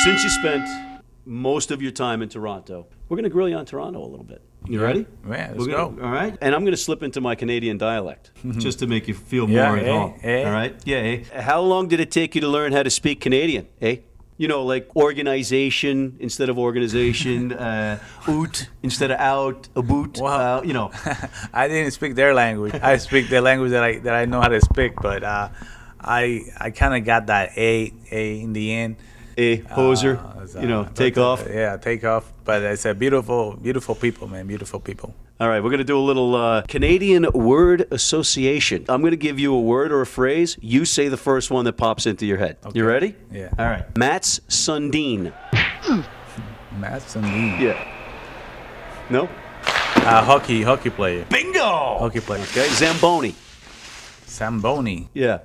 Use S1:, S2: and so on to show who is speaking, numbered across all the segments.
S1: Since you spent most of your time in Toronto, we're going to grill you on Toronto a little bit. You ready?
S2: Yeah, let's go.
S1: All right. And I'm going to slip into my Canadian dialect just to make you feel more at home. All right? Yeah. How long did it take you to learn how to speak Canadian? You know, like organization instead of organization, oot instead of out, a boot,
S2: Well,
S1: you know.
S2: I didn't speak their language. I speak the language that I know how to speak, but I kind of got that A in the end.
S1: Poser, take off.
S2: Yeah, take off. But it's a beautiful people, man. Beautiful people.
S1: All right, we're going to do a little Canadian word association. I'm going to give you a word or a phrase. You say the first one that pops into your head. Okay. You ready?
S2: Yeah.
S1: All right. Mats Sundin.
S2: Mats Sundin.
S1: Yeah. No?
S2: Hockey player.
S1: Bingo!
S2: Hockey player.
S1: Okay, Zamboni.
S2: Zamboni.
S1: Yeah.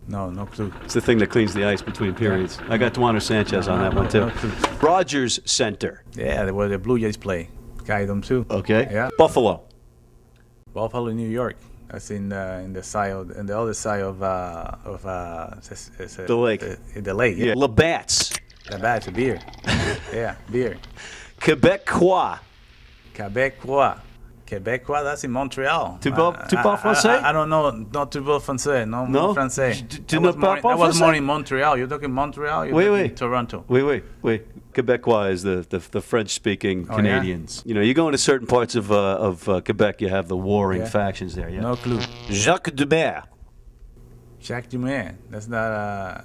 S2: No clue.
S1: It's the thing that cleans the ice between periods. I got Duano Sanchez on that one, too.
S2: No clue.
S1: Rogers Center.
S2: Yeah, where the Blue Jays play. Guide them too.
S1: Okay.
S2: Yeah.
S1: Buffalo.
S2: Buffalo, New York. That's in the side in the other side of
S1: The lake.
S2: The lake. Yeah.
S1: Labatt's.
S2: Labatt's, beer. Yeah, beer.
S1: Quebecois.
S2: Quebecois, that's in Montreal.
S1: Tu parles français?
S2: I don't know. Not tu parles français. No, français.
S1: Tu ne parles pas
S2: I was
S1: français?
S2: more in Montreal. You're talking Montreal? You're talking Toronto.
S1: Oui. Quebecois is the French-speaking Canadians.
S2: Yeah?
S1: You know, you go into certain parts of Quebec, you have the warring factions there. Yeah.
S2: No clue.
S1: Jacques Dubert.
S2: Jacques Dumais. That's not a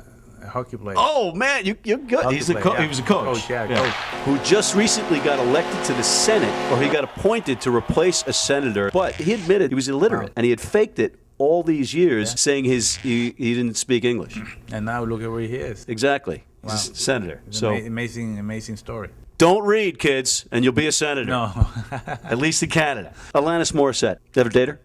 S2: hockey player.
S1: Oh man, you're good.
S2: Hockey
S1: He was a
S2: player,
S1: coach.
S2: Coach.
S1: Who just recently got elected to the Senate, or he got appointed to replace a senator. But he admitted he was illiterate, and he had faked it all these years, saying he didn't speak English.
S2: And now look at where he is.
S1: Exactly.
S2: Wow.
S1: He's a senator.
S2: It's
S1: So
S2: amazing story.
S1: don't read, kids, and you'll be a senator.
S2: No.
S1: At least in Canada. Alanis Morissette. Ever date her?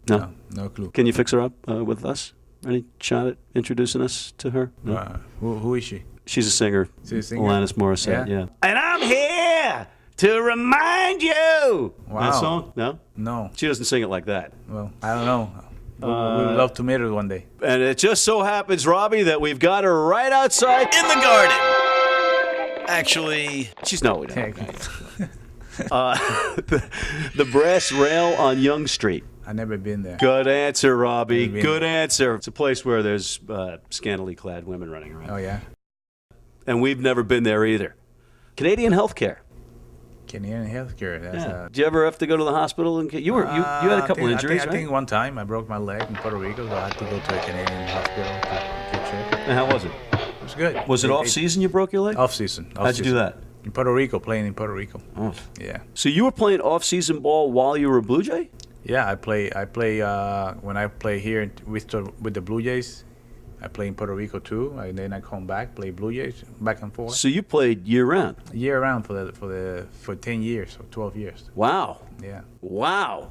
S1: No.
S2: No clue.
S1: Can you fix her up with us? Any shot at introducing us to her? No?
S2: Who is she?
S1: She's a singer.
S2: She's a singer?
S1: Alanis Morissette,
S2: Yeah?
S1: And I'm here to remind you.
S2: Wow.
S1: That song? No?
S2: No.
S1: She doesn't sing it like that.
S2: Well, I don't know. We would love to meet her one day.
S1: And it just so happens, Robbie, that we've got her right outside in the garden. Actually, she's no, we don't. The brass rail on Yonge Street.
S2: I've never been there.
S1: Good answer, Robbie. Good answer. It's a place where there's scantily clad women running around.
S2: Oh, yeah?
S1: And we've never been there either. Canadian healthcare.
S2: Canadian healthcare. That's
S1: Did you ever have to go to the hospital? You had a couple injuries, right?
S2: I think one time I broke my leg in Puerto Rico, so I had to go to a Canadian hospital to get checked.
S1: And how was it?
S2: It was good.
S1: Was it off season you broke your leg?
S2: Off season.
S1: How'd you do that?
S2: In Puerto Rico, playing in Puerto Rico.
S1: Oh.
S2: Yeah.
S1: So you were playing off season ball while you were a Blue Jay?
S2: Yeah, I play when I play here with the Blue Jays. I play in Puerto Rico too, and then I come back, play Blue Jays, back and forth.
S1: So you played year round?
S2: Year round for 10 years or 12 years.
S1: Wow.
S2: Yeah.
S1: Wow.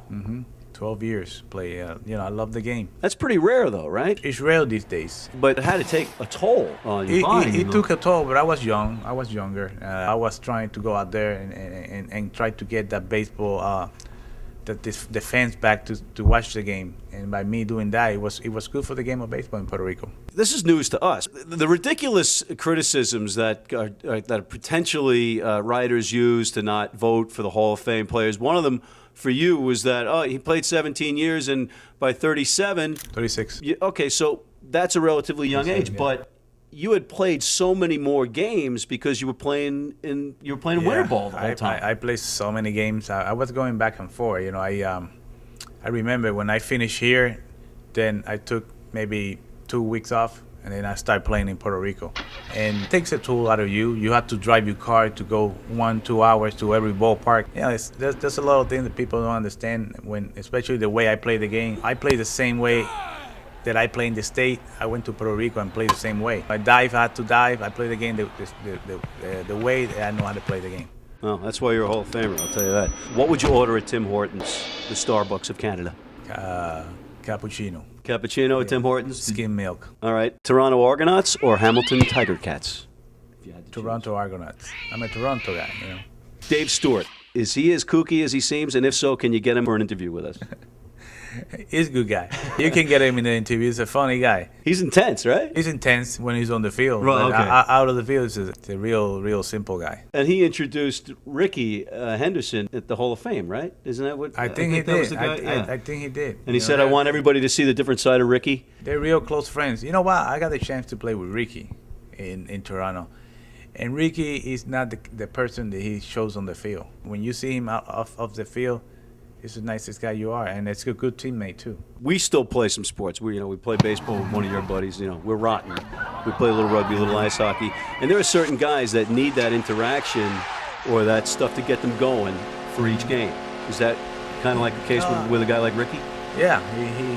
S2: 12 years play. I love the game.
S1: That's pretty rare though, right?
S2: It's rare these days.
S1: But it had to take a toll on your body.
S2: It took a toll, but I was young. I was younger. I was trying to go out there and try to get that baseball, the fans back to watch the game. And by me doing that, it was good for the game of baseball in Puerto Rico.
S1: This is news to us. The ridiculous criticisms that potentially writers use to not vote for the Hall of Fame players. One of them for you was that he played 17 years and by 37,
S2: 36.
S1: Okay, so that's a relatively young age,
S2: yeah.
S1: but you had played so many more games because you were playing winter ball the whole time.
S2: I played so many games. I was going back and forth. I remember when I finished here, then I took maybe 2 weeks off, and then I started playing in Puerto Rico. And it takes a toll out of you. You have to drive your car to go 1-2 hours to every ballpark. There's a lot of things that people don't understand, especially the way I play the game. I play the same way that I play in the state. I went to Puerto Rico and played the same way. I had to dive. I play the game the way that I know how to play the game.
S1: Well, that's why you're a Hall of Famer, I'll tell you that. What would you order at Tim Hortons, the Starbucks of Canada?
S2: Cappuccino.
S1: Cappuccino at Tim Hortons?
S2: Skim milk.
S1: All right. Toronto Argonauts or Hamilton Tiger Cats?
S2: Toronto Argonauts. I'm a Toronto guy,
S1: Dave Stewart, is he as kooky as he seems? And if so, can you get him for an interview with us?
S2: He's a good guy. You can get him in the interview. He's a funny guy.
S1: He's intense, right?
S2: He's intense when he's on the field.
S1: Right,
S2: But
S1: okay.
S2: out of the field, he's a real simple guy.
S1: And he introduced Ricky Henderson at the Hall of Fame, right? Isn't that what?
S2: I think he
S1: that was
S2: did.
S1: the guy? Yeah.
S2: I think he did.
S1: And he said, "I want everybody to see the different side of Ricky."
S2: They're real close friends. You know what? I got the chance to play with Ricky in Toronto. And Ricky is not the person that he shows on the field. When you see him out of the field, he's the nicest guy you are, and it's a good teammate too.
S1: We still play some sports. We play baseball with one of your buddies. We're rotten. We play a little rugby, a little ice hockey, and there are certain guys that need that interaction or that stuff to get them going for each game. Is that kind of like the case with a guy like Ricky?
S2: Yeah,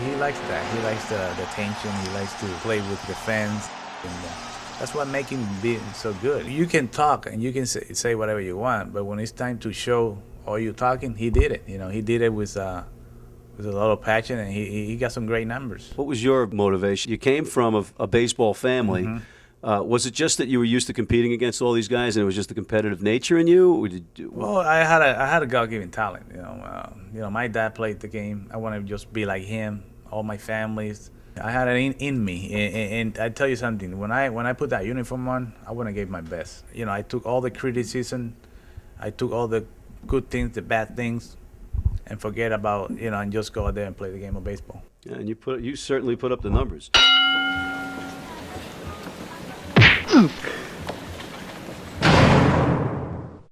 S2: he likes that. He likes the tension. He likes to play with the fans. And, that's what makes him be so good. You can talk and you can say whatever you want, but when it's time to show all you talking, he did it. He did it with a lot of passion, and he got some great numbers.
S1: What was your motivation? You came from a baseball family.
S2: Mm-hmm.
S1: Was it just that you were used to competing against all these guys, and it was just the competitive nature in you?
S2: Well, I had a God-given talent. My dad played the game. I want to just be like him. All my families. I had it in me, and I tell you something. When I put that uniform on, I want to give my best. I took all the criticism, I took all the good things, the bad things, and forget about and just go out there and play the game of baseball.
S1: Yeah, and you certainly put up the numbers.